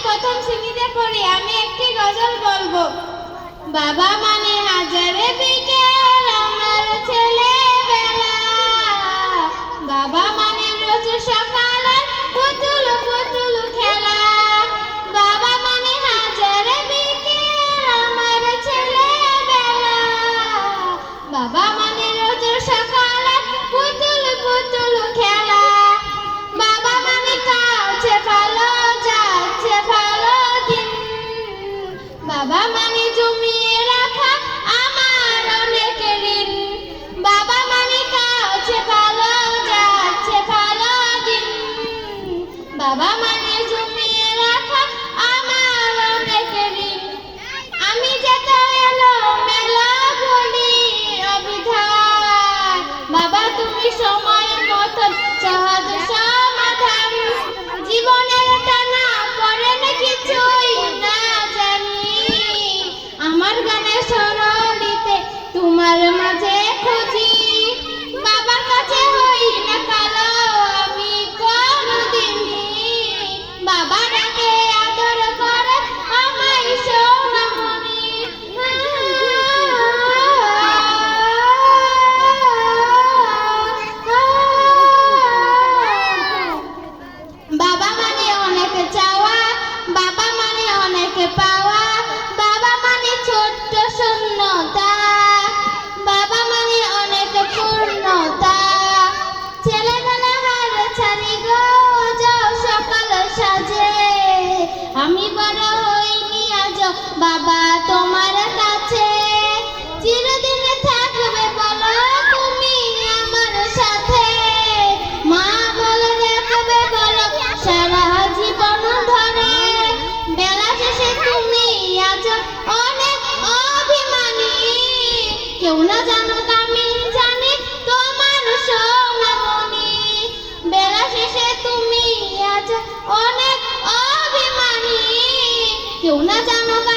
প্রথম শ্রেণীতে পড়ি, আমি একটি গজল বলবো। বাবা মানে হাজারে বিকেল আমার ছেলেবেলা, বাবা মানে রোজ সকালে পুতুল পুতুল খেলা, বাবা মানে হাজারে বিকেল আমার ছেলেবেলা, বাবা মানে রোজ সকালে পুতুল পুতুল খেলা, বাবা মানে কাছে ভালো যাচ্ছে ভালো দিন, বাবা মানে জমিয়ে রাখা আমার অনেক ঋণ, বাবা মানে কাছে ভালো যাচ্ছে ভালো দিন, বাবা মানে জমিয়ে রাখা আমার অনেক ঋণ। আমি যেত এলো মেলা বলি অবিধান, বাবা তুমি সময় মতন সহজ সমাধান, জীবনের টানা পড়ে না কিছুই না জানি, আমার গানে সরলিতে তোমার মাঝে খুঁজি, বাবার কাছে হই না কালো আমি কোনদিনই, বাবা ডাকে আদর করে আমায় সোনামণি। বাবা মানে অনেক চাওয়া, বাবা মানে অনেক পাওয়া, বাবা মানে ছোট্ট শূন্যতা, বাবা মানে অনেক পূর্ণতা, ছেলেবেলা হার ছাড়ি গো যাও সকাল সাজে, আমি বড় হইনি আজ বাবা তোমার কাছে, চিরদিন থাকবে বলো তুমি আমার সাথে, মা বলে রাখবে বলো সারা জীবন ধরে, বেলা শেষে তুমি আজ অনেক অভিমানী, কেউ না জানুক আমি জানি তোমার সোনামণি, বেলা শেষে তুমি আজ অনেক অভিমানী, কেউ না জানুক